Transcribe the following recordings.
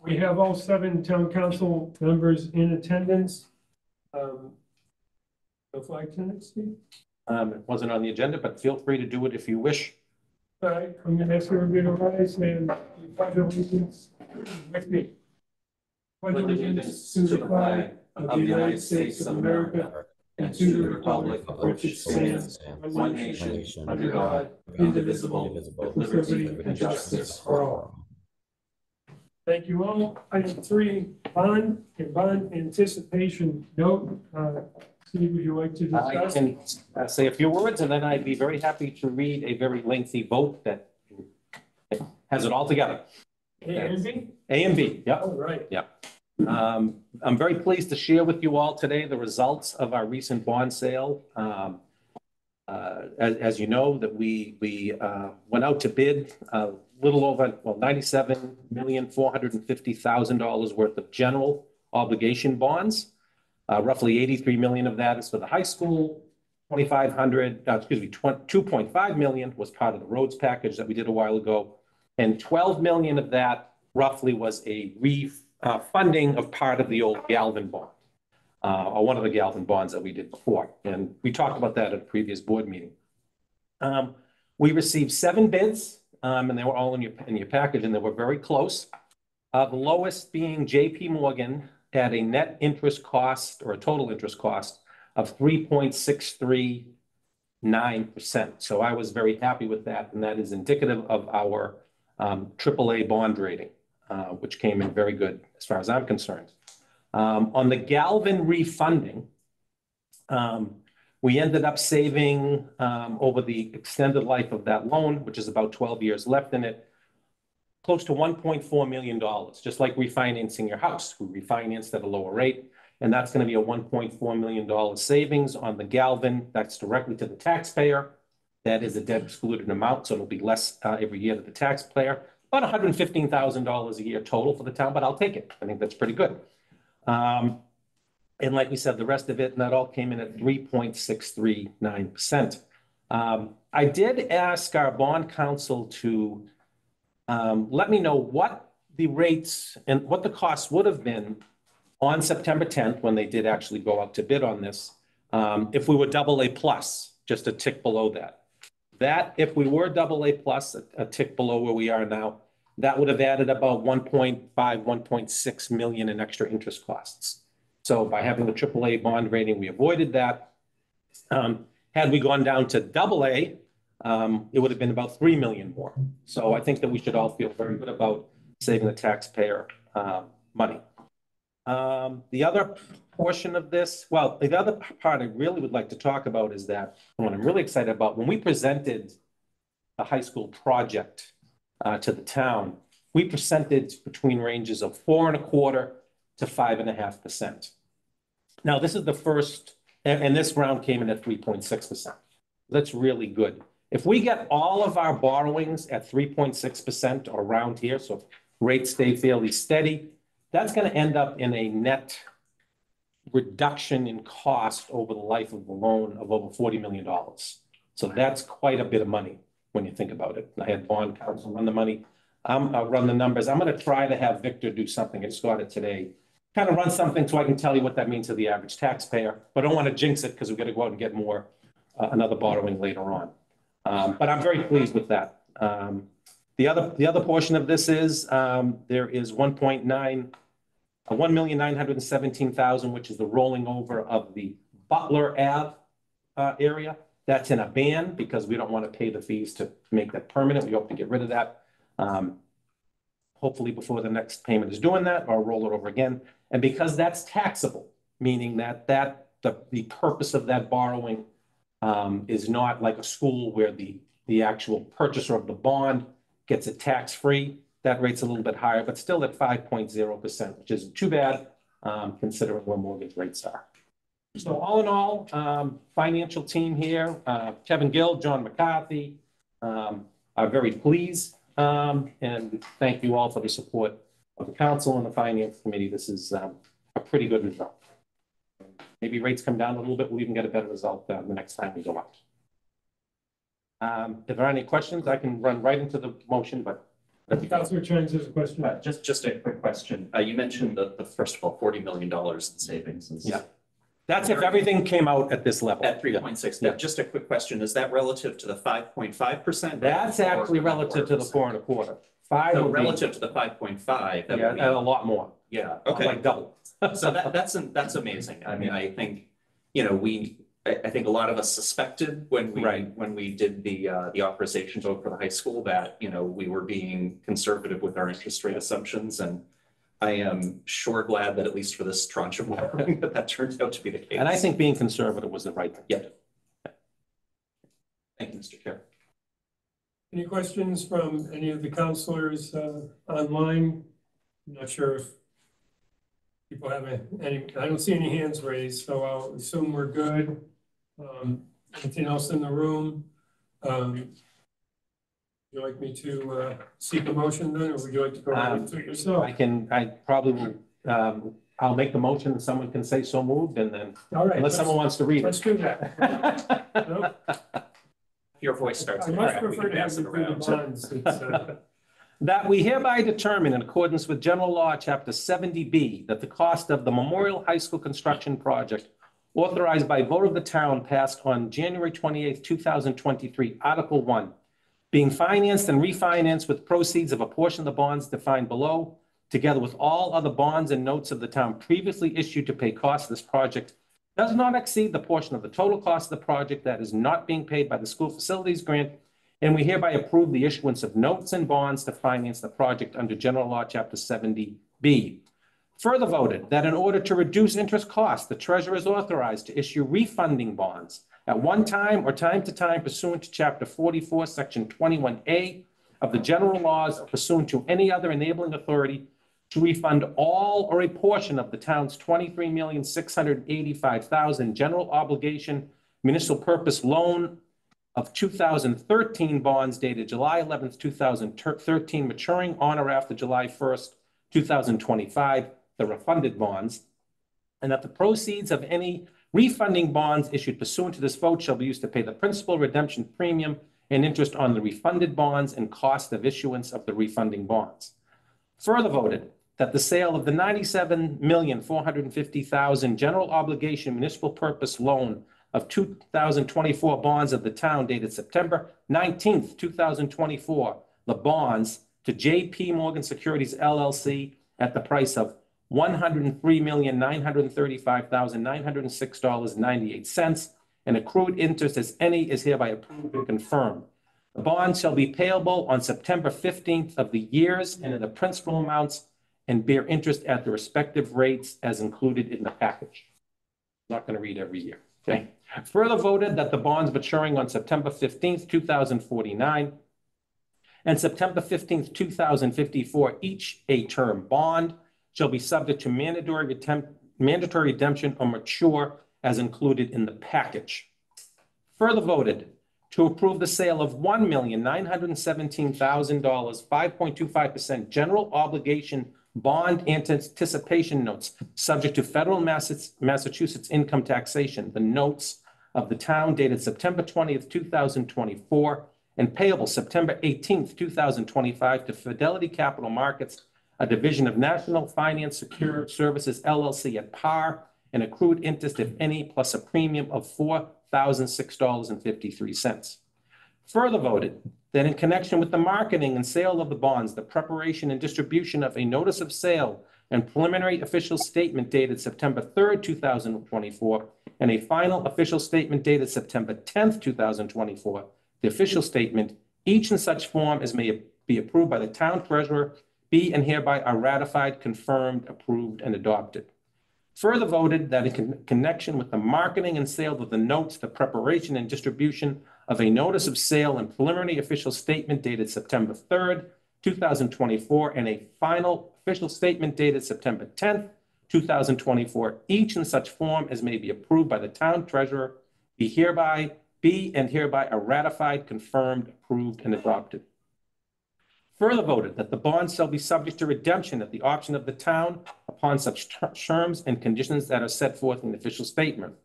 We have all 7 town council members in attendance. No flag tonight, Steve? It wasn't on the agenda, but feel free to do it if you wish. All right, I'm going to ask everybody to rise and pledge allegiance with me. Pledge allegiance to the flag of the United States of America and to the republic for which it stands, one nation, under God, indivisible, with liberty and justice for all. Thank you all. Item 3, bond and bond anticipation note. Steve, would you like to discuss? I can say a few words, and then I'd be very happy to read a very lengthy vote that has it all together. A and B? A and B, yep. Oh, right. Yep. I'm very pleased to share with you all today the results of our recent bond sale. As you know, that we went out to bid a little over, well, $97,450,000 worth of general obligation bonds. Roughly 83 million of that is for the high school. 2.5 million was part of the roads package that we did a while ago. And 12 million of that roughly was a refunding of part of the old Galvin bond, or one of the Galvin bonds that we did before. And we talked about that at a previous board meeting. We received 7 bids, and they were all in your package, and they were very close. The lowest being JP Morgan at a net interest cost or a total interest cost of 3.639%. So I was very happy with that, and that is indicative of our AAA bond rating, which came in very good as far as I'm concerned. On the Galvin refunding, we ended up saving over the extended life of that loan, which is about 12 years left in it, close to $1.4 million, just like refinancing your house. We refinanced at a lower rate, and that's going to be a $1.4 million savings on the Galvin. That's directly to the taxpayer. That is a debt excluded amount, so it'll be less every year to the taxpayer. About $115,000 a year total for the town, but I'll take it. I think that's pretty good. And like we said, the rest of it, and that all came in at 3.639%. I did ask our bond counsel to let me know what the rates and what the costs would have been on September 10th when they did actually go out to bid on this, if we were AA+, just a tick below that. That, if we were AA+, a tick below where we are now, that would have added about 1.5, 1.6 million in extra interest costs. So by having the AAA bond rating, we avoided that. Had we gone down to AA, it would have been about 3 million more. So I think that we should all feel very good about saving the taxpayer money. The other portion of this, well, the other part I really would like to talk about is that what I'm really excited about, when we presented the high school project to the town, we presented between ranges of 4.25% to 5.5%. Now, this is the first, and this round came in at 3.6%. That's really good. If we get all of our borrowings at 3.6% or around here, so if rates stay fairly steady, that's going to end up in a net reduction in cost over the life of the loan of over $40 million. So that's quite a bit of money when you think about it. I had bond counsel run the money. I'll run the numbers. I'm going to try to have Victor do something. I just got it today. Kind of run something so I can tell you what that means to the average taxpayer. But I don't want to jinx it because we've got to go out and get more, another borrowing later on. But I'm very pleased with that. The other portion of this is there is 1,917,000, which is the rolling over of the Butler Ave area. That's in a ban because we don't want to pay the fees to make that permanent. We hope to get rid of that. Hopefully before the next payment is doing that, or roll it over again. And because that's taxable, meaning that the purpose of that borrowing is not like a school where the actual purchaser of the bond gets it tax-free. That rate's a little bit higher, but still at 5.0%, which isn't too bad considering where mortgage rates are. So all in all, financial team here, Kevin Gill, John McCarthy, are very pleased. And thank you all for the support of the council and the finance committee. This is a pretty good result. Maybe rates come down a little bit, we'll even get a better result the next time we go out. If there are any questions, I can run right into the motion, but Councilor Chang has a question. Just a quick question. You mentioned the first of all, $40 million in savings. Yeah. That's if everything came out at this level. At 3.6. Yeah. Just a quick question. Is that relative to the 5.5%? That's actually relative to the 4.25. Five. So would be- relative to the 5.5, that Yeah, would be, and a lot more. yeah, okay. Like double. So that's amazing. I mean, I think, I think a lot of us suspected when Right. we did the authorization vote for the high school that, we were being conservative with our interest rate assumptions. And I am sure glad that at least for this tranche of borrowing, that turned out to be the case. And I think being conservative was the right thing. Yeah. Thank you, Mr. Chair. Any questions from any of the counselors online? I'm not sure if people have any, I don't see any hands raised, so I'll assume we're good. Anything else in the room? Would you like me to seek a motion then, or would you like to go right into it yourself? I probably will, I'll make the motion and someone can say so moved and then, All right, unless someone wants to read let's it. do that. No? Your voice starts. I to much crack. We prefer can to have pass the it around. bonds. That we hereby determine in accordance with General Law, Chapter 70B, that the cost of the Memorial High School construction project authorized by vote of the town passed on January 28th, 2023, Article 1, being financed and refinanced with proceeds of a portion of the bonds defined below, together with all other bonds and notes of the town previously issued to pay costs of this project, does not exceed the portion of the total cost of the project that is not being paid by the school facilities grant, and we hereby approve the issuance of notes and bonds to finance the project under General Law, Chapter 70B. Further voted that in order to reduce interest costs, the treasurer is authorized to issue refunding bonds at one time or time to time pursuant to Chapter 44, Section 21A of the general laws, or pursuant to any other enabling authority to refund all or a portion of the town's $23,685,000 general obligation municipal purpose loan of 2013 bonds dated July 11th, 2013, maturing on or after July 1st, 2025, the refunded bonds, and that the proceeds of any refunding bonds issued pursuant to this vote shall be used to pay the principal, redemption premium, and interest on the refunded bonds and cost of issuance of the refunding bonds. Further voted that the sale of the $97,450,000 general obligation municipal purpose loan of 2024 bonds of the town dated September 19th, 2024, the bonds to J.P. Morgan Securities LLC at the price of $103,935,906.98, and accrued interest as any is hereby approved and confirmed. The bonds shall be payable on September 15th of the years and in the principal amounts and bear interest at the respective rates as included in the package. I'm not going to read every year. Okay. Further voted that the bonds maturing on September 15th, 2049 and September 15th, 2054, each a term bond, shall be subject to mandatory redemption or mature as included in the package. Further voted to approve the sale of $1,917,000, 5.25% general obligation bond anticipation notes subject to federal Massachusetts income taxation, the notes of the town dated September 20th, 2024, and payable September 18th, 2025 to Fidelity Capital Markets, a division of National Finance Secured Services LLC at par, and accrued interest, if any, plus a premium of $4,006.53. Further voted that in connection with the marketing and sale of the bonds, the preparation and distribution of a notice of sale and preliminary official statement dated September 3rd, 2024, and a final official statement dated September 10th, 2024, the official statement, each in such form as may be approved by the town treasurer, be and hereby are ratified, confirmed, approved, and adopted. Further voted that in connection with the marketing and sale of the notes, the preparation and distribution of a notice of sale and preliminary official statement dated September 3rd, 2024, and a final official statement dated September 10th, 2024, each in such form as may be approved by the town treasurer, be and hereby are ratified, confirmed, approved, and adopted. Further voted that the bonds shall be subject to redemption at the option of the town upon such terms and conditions that are set forth in the official statement.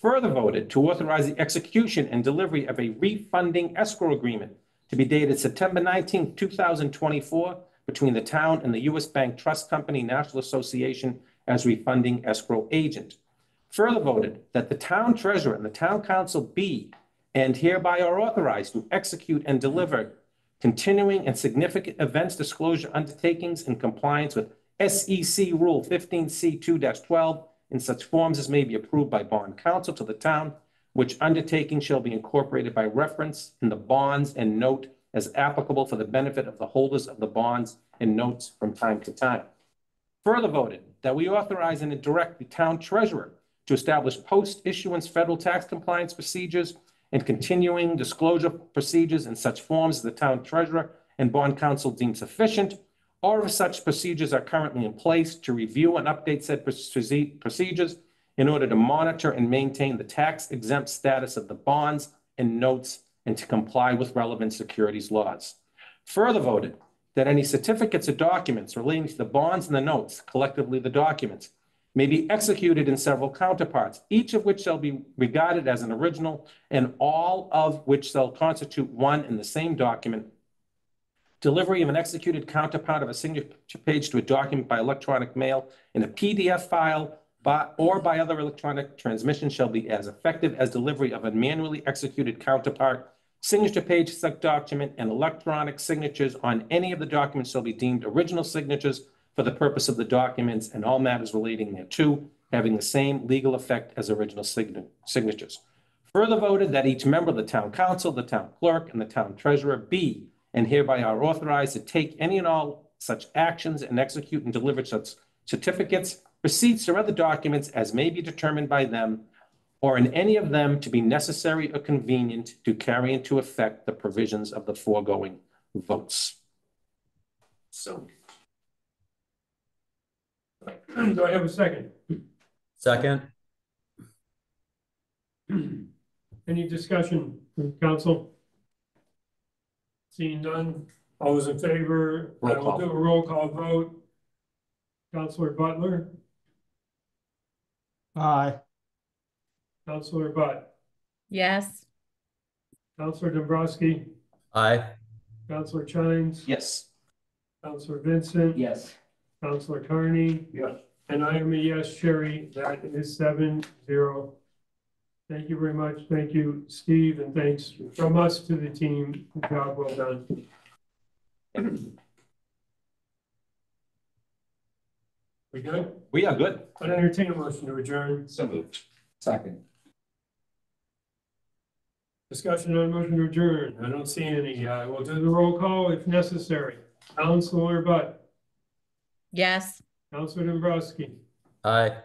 Further voted to authorize the execution and delivery of a refunding escrow agreement to be dated September 19, 2024, between the town and the U.S. Bank Trust Company National Association as refunding escrow agent. Further voted that the town treasurer and the town council be and hereby are authorized to execute and deliver continuing and significant events disclosure undertakings in compliance with SEC Rule 15C2-12 in such forms as may be approved by bond counsel to the town, which undertaking shall be incorporated by reference in the bonds and note as applicable for the benefit of the holders of the bonds and notes from time to time. Further voted that we authorize and direct the town treasurer to establish post-issuance federal tax compliance procedures and continuing disclosure procedures in such forms as the town treasurer and bond counsel deem sufficient, or if such procedures are currently in place, to review and update said procedures in order to monitor and maintain the tax exempt status of the bonds and notes and to comply with relevant securities laws. Further voted that any certificates or documents relating to the bonds and the notes, collectively the documents, may be executed in several counterparts, each of which shall be regarded as an original and all of which shall constitute one and the same document. Delivery of an executed counterpart of a signature page to a document by electronic mail in a PDF file or by other electronic transmission shall be as effective as delivery of a manually executed counterpart. Signature page such document and electronic signatures on any of the documents shall be deemed original signatures for the purpose of the documents and all matters relating thereto, having the same legal effect as original signatures. Further voted that each member of the town council, the town clerk, and the town treasurer be and hereby are authorized to take any and all such actions and execute and deliver such certificates, receipts, or other documents as may be determined by them, or in any of them to be necessary or convenient to carry into effect the provisions of the foregoing votes. So. Do I have a second? Second. Any discussion from council? Seeing none, all those in favor? Roll I will call. do a roll call vote. Councilor Butler, Aye. Councilor Butt, Yes. Councilor Dombrowski, Aye. Councilor Chines, Yes. Councilor Vincent, Yes. Councilor Carney, Yes. and I am a yes, Sherry. That is 7-0. Thank you very much. Thank you, Steve, and thanks from us to the team. Good job, well done. We good? We are good. I'd entertain a motion to adjourn. So moved. Second. Discussion on motion to adjourn. I don't see any. We'll do the roll call if necessary. Councilor Butt, Yes. Councilor Dombrowski, Aye.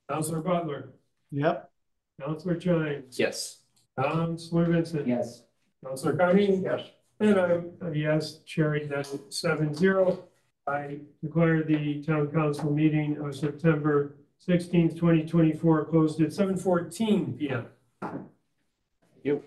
Councilor Butler, Yep. Councilor Chines. Yes. Councilor Vincent. Yes. Councilor Carney. Yes. And I'm a yes, Sherry. That's 7-0. I declare the town council meeting of September 16th, 2024 closed at 7:14 p.m. You.